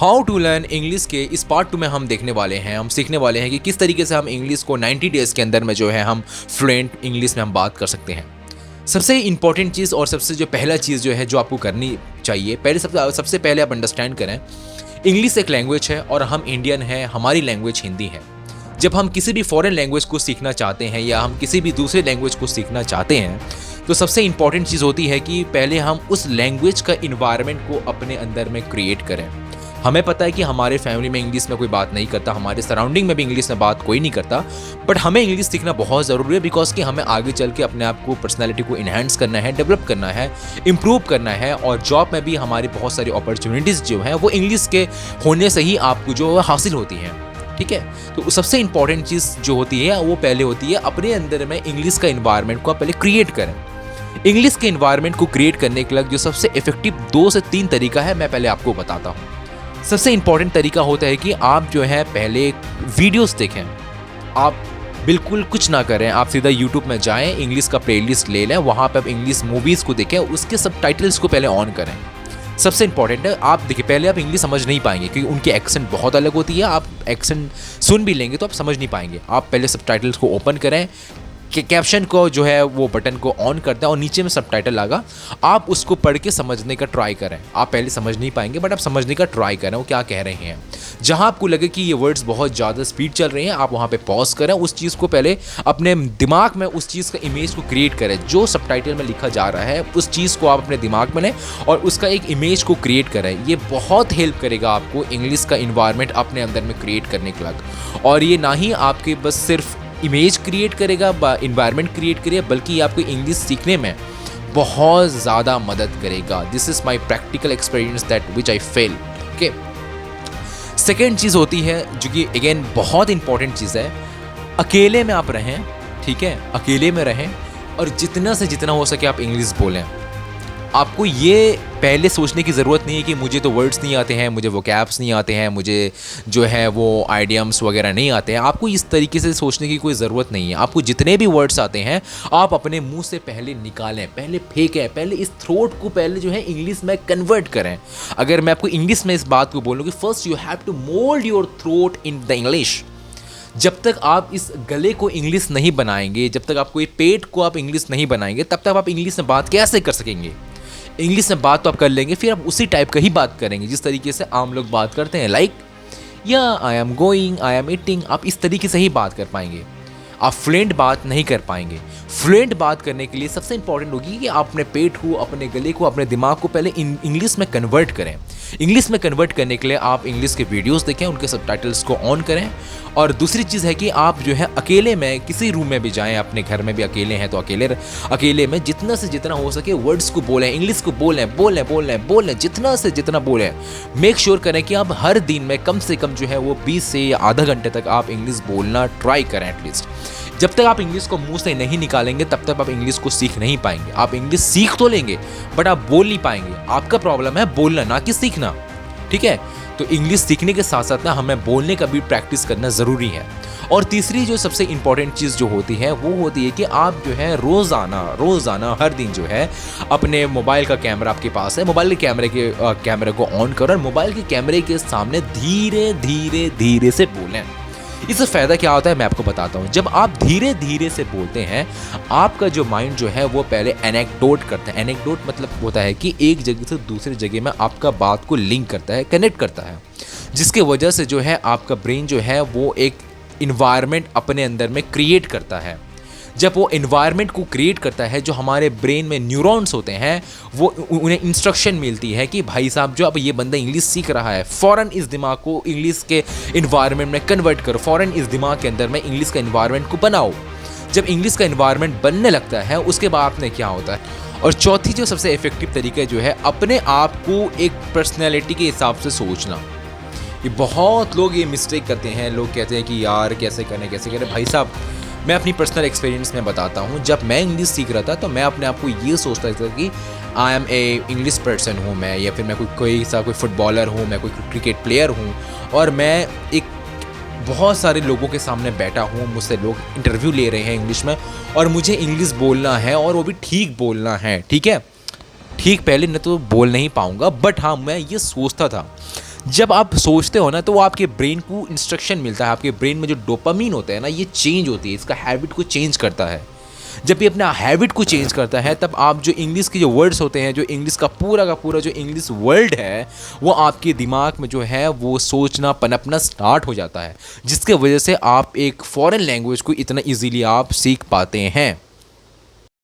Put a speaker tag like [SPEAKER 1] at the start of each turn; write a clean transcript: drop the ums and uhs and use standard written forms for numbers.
[SPEAKER 1] How to learn English के इस part 2 में हम देखने वाले हैं, हम सीखने वाले हैं कि किस तरीके से हम इंग्लिश को 90 डेज़ के अंदर में जो है हम फ्लुएंट इंग्लिश में हम बात कर सकते हैं। सबसे इंपॉर्टेंट चीज़ और सबसे जो पहला चीज़ जो है जो आपको करनी चाहिए, सबसे पहले आप अंडरस्टैंड करें, इंग्लिश एक लैंग्वेज है और हम इंडियन हैं, हमारी लैंग्वेज हिंदी है। जब हम किसी भी फॉरेन लैंग्वेज को सीखना चाहते हैं या हम किसी भी दूसरे लैंग्वेज को सीखना चाहते हैं, तो सबसे इंपॉर्टेंट चीज़ होती है कि पहले हम उस लैंग्वेज का इन्वायरमेंट को अपने अंदर में क्रिएट करें। हमें पता है कि हमारे फैमिली में इंग्लिश में कोई बात नहीं करता, हमारे सराउंडिंग में भी इंग्लिश में बात कोई नहीं करता, बट हमें इंग्लिश सीखना बहुत ज़रूरी है बिकॉज कि हमें आगे चल के अपने आप को, पर्सनैलिटी को इन्हेंस करना है, डेवलप करना है, इम्प्रूव करना है और जॉब में भी हमारी बहुत सारी अपॉर्चुनिटीज़ जो हैं वो इंग्लिश के होने से ही आपको जो हासिल होती हैं। ठीक है, तो सबसे इंपॉर्टेंट चीज़ जो होती है वो पहले होती है अपने अंदर में इंग्लिश का इन्वायरमेंट को आप पहले क्रिएट करें। इंग्लिश के इन्वायरमेंट को क्रिएट करने के लिए जो सबसे इफेक्टिव 2 से 3 तरीका है, मैं पहले आपको बताता हूँ। सबसे इंपॉर्टेंट तरीका होता है कि आप जो है पहले वीडियोस देखें। आप बिल्कुल कुछ ना करें, आप सीधा यूट्यूब में जाएं, इंग्लिश का प्लेलिस्ट ले लें, वहाँ पे आप इंग्लिश मूवीज़ को देखें, उसके सबटाइटल्स को पहले ऑन करें। सबसे इंपॉर्टेंट है, आप देखिए पहले आप इंग्लिश समझ नहीं पाएंगे क्योंकि उनकी एक्सेंट बहुत अलग होती है। आप एक्सेंट सुन भी लेंगे तो आप समझ नहीं पाएंगे। आप पहले सबटाइटल्स को ओपन करें, कि कैप्शन को जो है वो बटन को ऑन कर दें और नीचे में सबटाइटल आएगा, आप उसको पढ़ के समझने का ट्राई करें। आप पहले समझ नहीं पाएंगे बट आप समझने का ट्राई करें वो क्या कह रहे हैं। जहां आपको लगे कि ये वर्ड्स बहुत ज़्यादा स्पीड चल रहे हैं, आप वहां पे पॉज करें, उस चीज़ को पहले अपने दिमाग में उस चीज़ का इमेज को क्रिएट करें। जो सबटाइटल में लिखा जा रहा है उस चीज़ को आप अपने दिमाग में लें और उसका एक इमेज को क्रिएट करें। ये बहुत हेल्प करेगा आपको इंग्लिश का इन्वायरमेंट अपने अंदर में क्रिएट करने के लिए। और ये ना ही आपके बस सिर्फ इमेज क्रिएट करेगा, इन्वायरमेंट क्रिएट करेगा, बल्कि आपको इंग्लिश सीखने में बहुत ज़्यादा मदद करेगा। This is my practical experience that which I fail. Okay, second चीज़ होती है जो कि अगेन बहुत इंपॉर्टेंट चीज़ है, अकेले में आप रहें। ठीक है, अकेले में रहें और जितना से जितना हो सके आप इंग्लिश बोलें। आपको ये पहले सोचने की ज़रूरत नहीं है कि मुझे तो वर्ड्स नहीं आते हैं, मुझे वोकैब्स नहीं आते हैं, मुझे जो है वो आइडियम्स वगैरह नहीं आते हैं। आपको इस तरीके से सोचने की कोई ज़रूरत नहीं है। आपको जितने भी वर्ड्स आते हैं आप अपने मुंह से पहले निकालें, पहले फेंकें, पहले इस थ्रोट को पहले जो है इंग्लिश में कन्वर्ट करें। अगर मैं आपको इंग्लिश में इस बात को बोलूँ कि first you have to mould your throat in the English. जब तक आप इस गले को इंग्लिश नहीं बनाएंगे, जब तक आपको ये पेट को आप इंग्लिश नहीं बनाएंगे, तब तक आप इंग्लिश में बात कैसे कर सकेंगे। इंग्लिश में बात तो आप कर लेंगे, फिर आप उसी टाइप का ही बात करेंगे जिस तरीके से आम लोग बात करते हैं, लाइक या I am going, I am eating. आप इस तरीके से ही बात कर पाएंगे, आप फ्लुएंट बात नहीं कर पाएंगे। फ्लुएंट बात करने के लिए सबसे इंपॉर्टेंट होगी कि आप अपने पेट को, अपने गले को, अपने दिमाग को पहले इंग्लिश में कन्वर्ट करें। इंग्लिश में कन्वर्ट करने के लिए आप इंग्लिश के वीडियोस देखें, उनके सबटाइटल्स को ऑन करें। और दूसरी चीज़ है कि आप जो है अकेले में किसी रूम में भी जाएं, अपने घर में भी अकेले हैं तो अकेले में जितना से जितना हो सके वर्ड्स को बोलें, इंग्लिश को बोलें, जितना से जितना बोलें। मेक श्योर करें कि आप हर दिन में कम से कम जो है वो 20 से आधा घंटे तक आप इंग्लिश बोलना ट्राई करें एटलीस्ट। जब तक आप इंग्लिश को मुंह से नहीं निकालेंगे तब तक आप इंग्लिश को सीख नहीं पाएंगे। आप इंग्लिश सीख तो लेंगे बट आप बोल नहीं पाएंगे। आपका प्रॉब्लम है बोलना, ना कि सीखना। ठीक है, तो इंग्लिश सीखने के साथ साथ ना हमें बोलने का भी प्रैक्टिस करना ज़रूरी है। और तीसरी जो सबसे इंपॉर्टेंट चीज़ जो होती है वो होती है कि आप जो है रोज़ाना हर दिन जो है अपने मोबाइल का कैमरा आपके पास है, मोबाइल के कैमरे को ऑन करो और मोबाइल के कैमरे के सामने धीरे से बोलें। इससे फ़ायदा क्या होता है मैं आपको बताता हूँ। जब आप धीरे धीरे से बोलते हैं, आपका जो माइंड जो है वो पहले एनेक्डोट करता है। एनेक्डोट मतलब होता है कि एक जगह से दूसरी जगह में आपका बात को लिंक करता है, कनेक्ट करता है, जिसके वजह से जो है आपका ब्रेन जो है वो एक इन्वायरमेंट अपने अंदर में क्रिएट करता है। जब वो इन्वायरमेंट को क्रिएट करता है, जो हमारे ब्रेन में न्यूरॉन्स होते हैं वो उन्हें इंस्ट्रक्शन मिलती है कि भाई साहब जो अब ये बंदा इंग्लिश सीख रहा है, फ़ौरन इस दिमाग को इंग्लिश के इन्वायरमेंट में कन्वर्ट करो, फ़ौरन इस दिमाग के अंदर में इंग्लिश का इन्वायरमेंट को बनाओ। जब इंग्लिश का इन्वायरमेंट बनने लगता है उसके बाद आपने क्या होता है। और चौथी जो सबसे इफेक्टिव तरीका जो है अपने आप को एक पर्सनैलिटी के हिसाब से सोचना। ये बहुत लोग ये मिस्टेक करते हैं। लोग कहते हैं कि यार कैसे करें। भाई साहब मैं अपनी पर्सनल एक्सपीरियंस में बताता हूँ। जब मैं इंग्लिश सीख रहा था तो मैं अपने आप को ये सोचता था कि I am a English person हूँ मैं, या फिर मैं कोई फुटबॉलर हूँ, मैं कोई क्रिकेट प्लेयर हूँ और मैं एक बहुत सारे लोगों के सामने बैठा हूँ, मुझसे लोग इंटरव्यू ले रहे हैं इंग्लिश में और मुझे इंग्लिश बोलना है और वो भी ठीक बोलना है। ठीक है, ठीक पहले न तो बोल नहीं पाऊँगा बट हाँ मैं ये सोचता था। जब आप सोचते हो ना तो वो आपके ब्रेन को इंस्ट्रक्शन मिलता है, आपके ब्रेन में जो डोपामीन होता है ना ये चेंज होती है, इसका हैबिट को चेंज करता है। जब ये अपना हैबिट को चेंज करता है तब आप जो इंग्लिश के जो वर्ड्स होते हैं, जो इंग्लिश का पूरा जो इंग्लिश वर्ल्ड है वो आपके दिमाग में जो है वो सोचना पनपना स्टार्ट हो जाता है, जिसके वजह से आप एक फॉरेन लैंग्वेज को इतना ईजीली आप सीख पाते हैं।